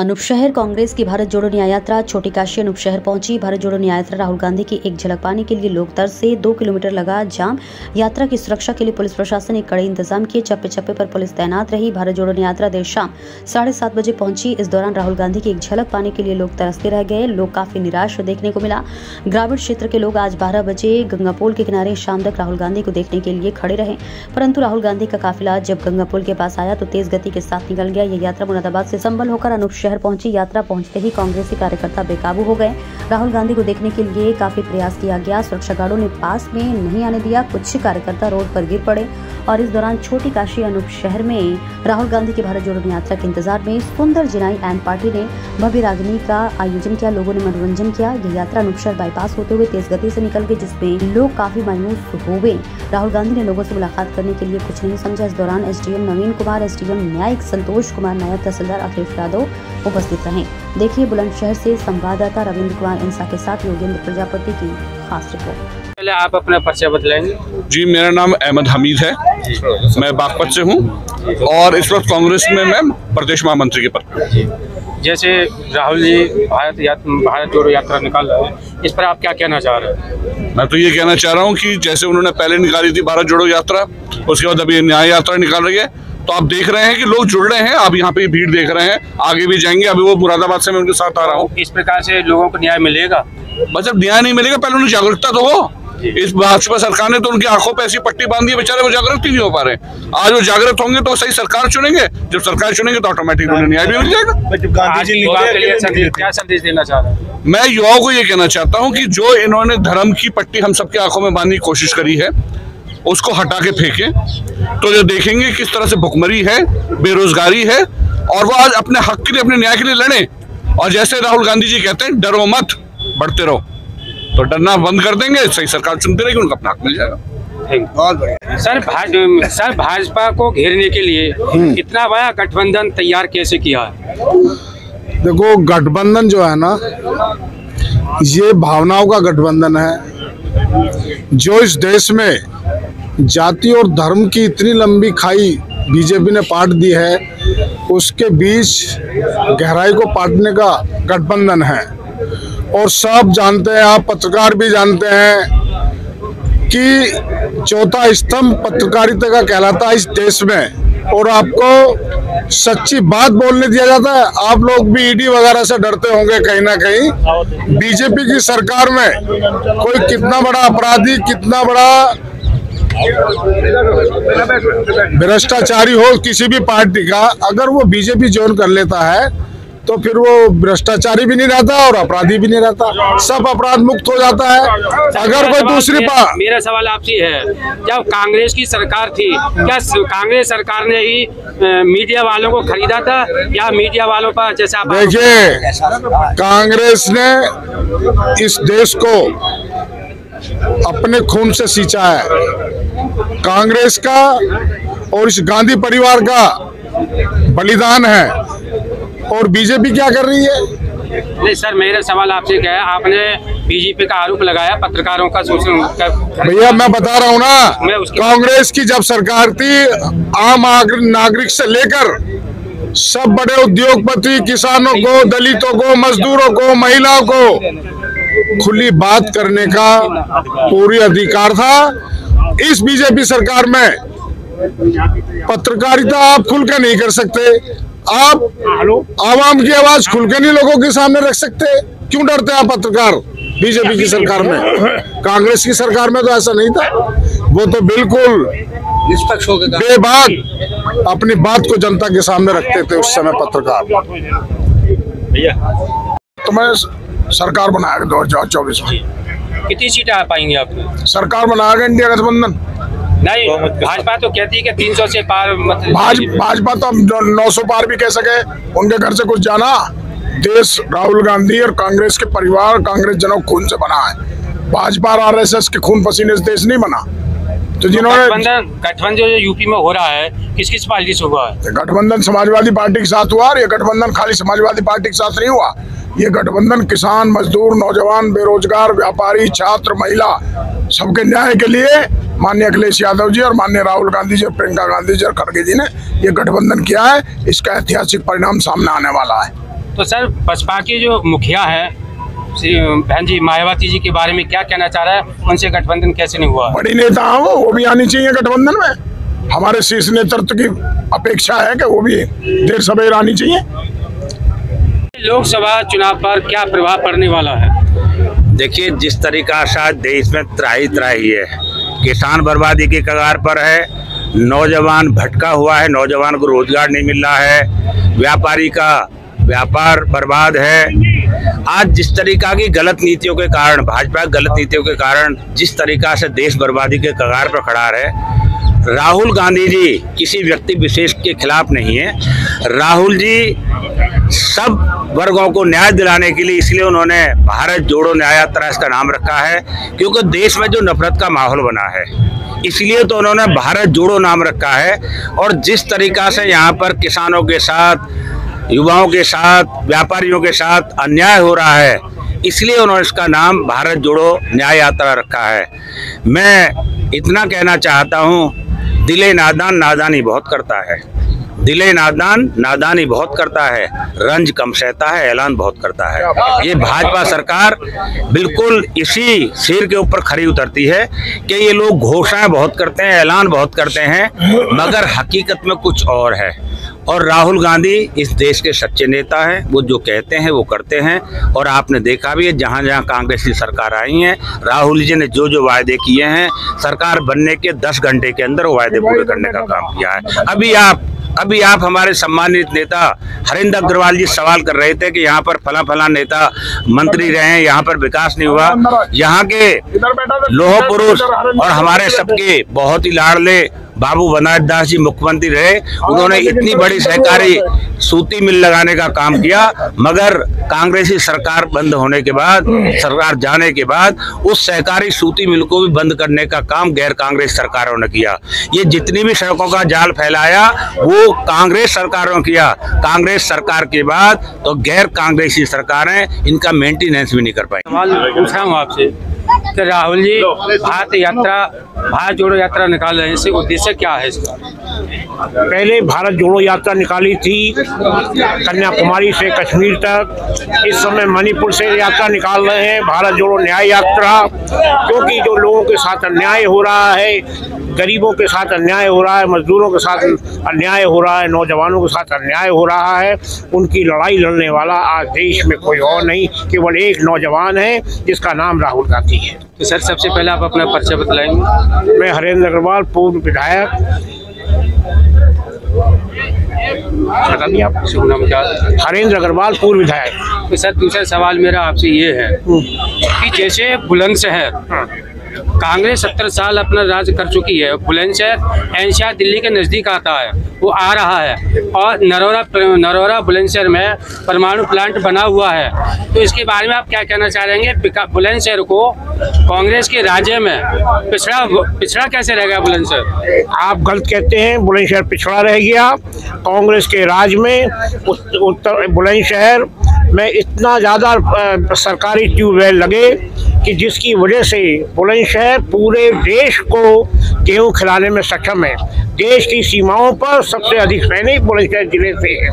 अनूप शहर कांग्रेस की भारत जोड़ो न्याय यात्रा छोटी काशी अनूप शहर पहुंची। भारत जोड़ो न्याय यात्रा राहुल गांधी की एक झलक पाने के लिए लोग तर्ज से 2 किलोमीटर लगा जाम। यात्रा की सुरक्षा के लिए पुलिस प्रशासन ने कड़े इंतजाम किए। चप्पे चप्पे पर पुलिस तैनात रही। भारत जोड़ो न्याय यात्रा देर शाम 7:30 बजे पहुंची। इस दौरान राहुल गांधी की एक झलक पाने के लिए लोग तरसते रह गए। लोग काफी निराश देखने को मिला। ग्रामीण क्षेत्र के लोग आज 12 बजे गंगा पुल के किनारे शाम तक राहुल गांधी को देखने के लिए खड़े रहे, परंतु राहुल गांधी का काफिला जब गंगा पुल के पास आया तो तेज गति के साथ निकल गया। यह यात्रा मुरादाबाद से संभल होकर अनूप शहर पहुंची। यात्रा पहुंचते ही कांग्रेसी कार्यकर्ता बेकाबू हो गए। राहुल गांधी को देखने के लिए काफी प्रयास किया गया। सुरक्षा गार्डों ने पास में नहीं आने दिया। कुछ कार्यकर्ता रोड पर गिर पड़े और इस दौरान छोटी काशी अनूप शहर में राहुल गांधी की भारत जोड़ो यात्रा के इंतजार में सुंदर जिनाई एंड पार्टी ने भव्य रागनी का आयोजन किया। लोगों ने मनोरंजन किया। यह यात्रा अनूप शहर बाईपास होते हुए तेज गति से निकल गई, जिसमें लोग काफी मायूस हो गए। राहुल गांधी ने लोगों से मुलाकात करने के लिए कुछ नहीं समझा। इस दौरान एसडीएम नवीन कुमार, एसडीएम न्यायिक संतोष कुमार, नायब तहसीलदार अखिलेश यादव उपस्थित रहे। देखिए बुलंदशहर से संवाददाता रविंद्र कुमार इंसा के साथ योगेंद्र प्रजापति की खास रिपोर्ट। पहले आप अपना परिचय बतलाएंगे। जी, मेरा नाम अहमद हमीद है, मैं बागपत से हूँ और इस वक्त कांग्रेस में मैं प्रदेश महामंत्री के पद पर। जैसे राहुल जी भारत जोड़ो यात्रा निकाल रहे हैं, इस पर आप क्या कहना चाह रहे हैं? मैं तो ये कहना चाह रहा हूँ कि जैसे उन्होंने पहले निकाली थी भारत जोड़ो यात्रा, उसके बाद अभी न्याय यात्रा निकाल रही है, तो आप देख रहे हैं कि लोग जुड़ रहे हैं। आप यहाँ पे भीड़ देख रहे हैं, आगे भी जाएंगे। अभी वो मुरादाबाद से मैं उनके साथ आ रहा हूँ। इस प्रकार से लोगों को न्याय मिलेगा? मतलब न्याय नहीं मिलेगा, पहले उन्हें जागरूकता तो हो। इस भाजपा सरकार ने तो उनकी आंखों पे ऐसी पट्टी बांधी है, बेचारे वो जागरूक ही नहीं हो पा रहे। आज वो जागरूक होंगे तो सही सरकार चुनेंगे। जब सरकार चुनेंगे तो ऑटोमेटिक उन्हें न्याय भी मिल जाएगा। क्या संदेश देना चाह रहे हैं? मैं युवाओं को ये कहना चाहता हूँ कि जो इन्होंने धर्म की पट्टी हम सबके आंखों में बांधने की कोशिश करी है, उसको हटा के फेंकें तो जो देखेंगे किस तरह से भुखमरी है, बेरोजगारी है, और वो आज अपने हक के लिए, अपने न्याय के लिए लड़े। और जैसे राहुल गांधी जी कहते हैं, डरो मत, बढ़ते रहो। तो डरना बंद कर देंगे, सही सरकार चुनती रहेगी, उनका अपना हक मिल जाएगा। बहुत बढ़िया। सर भाजपा को घेरने के लिए इतना बड़ा गठबंधन तैयार कैसे किया है? देखो, गठबंधन जो है ना, ये भावनाओं का गठबंधन है। जो इस देश में जाति और धर्म की इतनी लंबी खाई बीजेपी ने पाट दी है, उसके बीच गहराई को पाटने का गठबंधन है। और सब जानते हैं, आप पत्रकार भी जानते हैं कि चौथा स्तंभ पत्रकारिता का कहलाता है इस देश में, और आपको सच्ची बात बोलने दिया जाता है। आप लोग भी ईडी वगैरह से डरते होंगे कहीं ना कहीं। बीजेपी की सरकार में कोई कितना बड़ा अपराधी, कितना बड़ा भ्रष्टाचारी हो किसी भी पार्टी का, अगर वो बीजेपी ज्वाइन कर लेता है तो फिर वो भ्रष्टाचारी भी नहीं रहता और अपराधी भी नहीं रहता, सब अपराध मुक्त हो जाता है। अगर कोई दूसरी मेरा सवाल आपसे है, जब कांग्रेस की सरकार थी, क्या कांग्रेस सरकार ने ही मीडिया वालों को खरीदा था, या मीडिया वालों पर जैसा? देखिए, कांग्रेस ने इस देश को अपने खून से सींचा है। कांग्रेस का और इस गांधी परिवार का बलिदान है। और बीजेपी क्या कर रही है? नहीं सर, मेरा सवाल आपसे क्या है, आपने बीजेपी का आरोप लगाया पत्रकारों का शोषण। भैया मैं बता रहा हूँ ना, कांग्रेस की जब सरकार थी, आम नागरिक से लेकर सब बड़े उद्योगपति, किसानों को, दलितों को, मजदूरों को, महिलाओं को खुली बात करने का पूरी अधिकार था। इस बीजेपी सरकार में पत्रकारिता आप खुल के नहीं कर सकते। आप आवाम की आवाज खुल के नहीं लोगों के सामने रख सकते। क्यों डरते हैं आप पत्रकार? बीजेपी की सरकार में, कांग्रेस की सरकार में तो ऐसा नहीं था। वो तो बिल्कुल निष्पक्ष हो गए, बेबाक अपनी बात को जनता के सामने रखते थे उस समय पत्रकार। तो मैं सरकार बनाया 2024 में। कितनी सीटें आ पाएंगे आप? सरकार बनाया इंडिया गठबंधन। नहीं, भाजपा तो कहती है कि 300 से पार, मतलब भाजपा तो 900 पार भी कह सके। उनके घर से कुछ जाना? देश राहुल गांधी और कांग्रेस के परिवार, कांग्रेस जनों खून से बना है। भाजपा और आरएसएस के खून पसीने से देश नहीं बना। तो जिन्होंने गठबंधन जो यूपी में हो रहा है, किस किस पार्टी से हुआ है? गठबंधन समाजवादी पार्टी के साथ हुआ। और ये गठबंधन खाली समाजवादी पार्टी के साथ नहीं हुआ, ये गठबंधन किसान, मजदूर, नौजवान, बेरोजगार, व्यापारी, छात्र, महिला, सबके न्याय के लिए माननीय अखिलेश यादव जी और माननीय राहुल गांधी जी, प्रियंका गांधी जी और खड़गे जी ने ये गठबंधन किया है। इसका ऐतिहासिक परिणाम सामने आने वाला है। तो सर बसपा के जो मुखिया है बहन जी मायावती जी के बारे में क्या कहना चाह रहा है, उनसे गठबंधन कैसे नहीं हुआ? बड़ी नेता है वो भी आनी चाहिए गठबंधन में। हमारे शीर्ष नेतृत्व की अपेक्षा है कि वो भी देर सवेर आनी चाहिए। लोकसभा चुनाव पर क्या प्रभाव पड़ने वाला है? देखिए, जिस तरीका से आज देश में त्राही है, किसान बर्बादी की कगार पर है, नौजवान भटका हुआ है, नौजवान को रोजगार नहीं मिल रहा है, व्यापारी का व्यापार बर्बाद है। आज जिस तरीका की गलत नीतियों के कारण, भाजपा की गलत नीतियों के कारण जिस तरीका से देश बर्बादी के कगार पर खड़ा है, राहुल गांधी जी किसी व्यक्ति विशेष के खिलाफ नहीं है। राहुल जी सब वर्गों को न्याय दिलाने के लिए, इसलिए उन्होंने भारत जोड़ो न्याय यात्रा इसका नाम रखा है, क्योंकि देश में जो नफरत का माहौल बना है, इसलिए तो उन्होंने भारत जोड़ो नाम रखा है। और जिस तरीका से यहाँ पर किसानों के साथ, युवाओं के साथ, व्यापारियों के साथ अन्याय हो रहा है, इसलिए उन्होंने इसका नाम भारत जोड़ो न्याय यात्रा रखा है। मैं इतना कहना चाहता हूँ, दिले नादान नादानी बहुत करता है, दिले नादान नादानी बहुत करता है, रंज कम सहता है, ऐलान बहुत करता है। ये भाजपा सरकार बिल्कुल इसी सिर के ऊपर खरी उतरती है कि ये लोग घोषणाएं बहुत करते हैं, ऐलान बहुत करते हैं, मगर हकीकत में कुछ और है। और राहुल गांधी इस देश के सच्चे नेता हैं, वो जो कहते हैं वो करते हैं। और आपने देखा भी है, जहां जहां कांग्रेस की सरकार आई है, राहुल जी ने जो जो वायदे किए हैं, सरकार बनने के 10 घंटे के अंदर वो वायदे पूरे करने का काम किया है। अभी आप हमारे सम्मानित नेता हरेंद्र अग्रवाल जी सवाल कर रहे थे कि यहाँ पर फला नेता मंत्री रहे हैं, यहाँ पर विकास नहीं हुआ। यहाँ के लोह पुरुष और हमारे सबके बहुत ही लाडले बाबू बनारस दास जी मुख्यमंत्री रहे, उन्होंने इतनी बड़ी सहकारी सूती मिल लगाने का काम किया, मगर कांग्रेसी सरकार बंद होने के बाद, सरकार जाने के बाद, उस सहकारी सूती मिल को भी बंद करने का काम गैर कांग्रेस सरकारों ने किया। ये जितनी भी सड़कों का जाल फैलाया वो कांग्रेस सरकारों ने किया। कांग्रेस सरकार के बाद तो गैर कांग्रेसी सरकारें इनका मेंटेनेंस भी नहीं कर पाई। सवाल पूछा हूँ आपसे कि राहुल जी भारत जोड़ो यात्रा निकाल रहे हैं, इससे उद्देश्य क्या है इसका? पहले भारत जोड़ो यात्रा निकाली थी कन्याकुमारी से कश्मीर तक, इस समय मणिपुर से यात्रा निकाल रहे हैं भारत जोड़ो न्याय यात्रा, क्योंकि जो लोगों के साथ अन्याय हो रहा है, गरीबों के साथ अन्याय हो रहा है, मजदूरों के साथ अन्याय हो रहा है, नौजवानों के साथ अन्याय हो रहा है, उनकी लड़ाई लड़ने वाला आज देश में कोई और नहीं, केवल एक नौजवान है जिसका नाम राहुल गांधी है। तो सर सबसे पहले आप अपना परिचय बतलाएंगे? मैं हरेंद्र अग्रवाल, पूर्व विधायक। शुभ नाम क्या? हरेंद्र अग्रवाल, पूर्व विधायक। तो सर दूसरा सवाल मेरा आपसे ये है कि जैसे बुलंदशहर कांग्रेस 70 साल अपना राज कर चुकी है, बुलंदशहर एनसीआर दिल्ली के नज़दीक आता है, वो आ रहा है, और नरोरा बुलंदशहर में परमाणु प्लांट बना हुआ है, तो इसके बारे में आप क्या कहना चाह रहे हैं? बुलंदशहर को कांग्रेस के राज्य में पिछड़ा कैसे रह गया बुलंदशहर? आप गलत कहते हैं, बुलंदशहर पिछड़ा रह गया। कांग्रेस के राज में उत्तर बुलंदशहर में इतना ज़्यादा सरकारी ट्यूबवेल लगे कि जिसकी वजह से बुलंदशहर पूरे देश को गेहूं खिलाने में सक्षम है। देश की सीमाओं पर सबसे अधिक सैनिक बुलंदशहर जिले से है।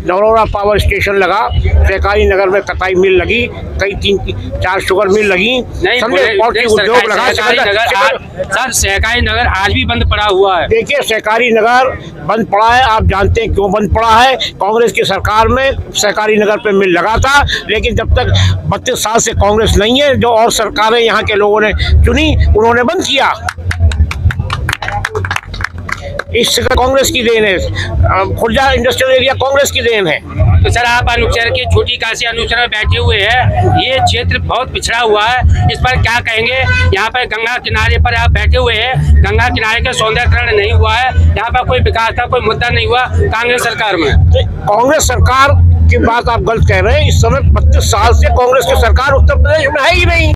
नरोरा पावर स्टेशन लगा, सहकारी नगर में कताई मिल लगी, कई 3-4 शुगर मिल लगी, उद्योग लगा। सर सहकारी नगर आज भी बंद पड़ा हुआ है। देखिए, सहकारी नगर बंद पड़ा है, आप जानते हैं क्यों बंद पड़ा है। कांग्रेस की सरकार में सहकारी नगर पे मिल लगा था, लेकिन जब तक 32 साल से कांग्रेस नहीं है, जो और सरकारें यहाँ के लोगों ने चुनी उन्होंने बंद किया। इस कांग्रेस की देन है, खुर्जा इंडस्ट्रियल एरिया कांग्रेस की देन है। तो सर आप अनुचर के छोटी काशी अनुचर में बैठे हुए हैं, ये क्षेत्र बहुत पिछड़ा हुआ है, इस पर क्या कहेंगे? यहाँ पर गंगा किनारे पर आप बैठे हुए हैं, गंगा किनारे का सौंदर्यकरण नहीं हुआ है, यहाँ पर कोई विकास का कोई मुद्दा नहीं हुआ कांग्रेस सरकार में। कांग्रेस सरकार की बात आप गलत कह रहे हैं। इस समय 32 साल से कांग्रेस की सरकार उत्तर प्रदेश में है ही नहीं।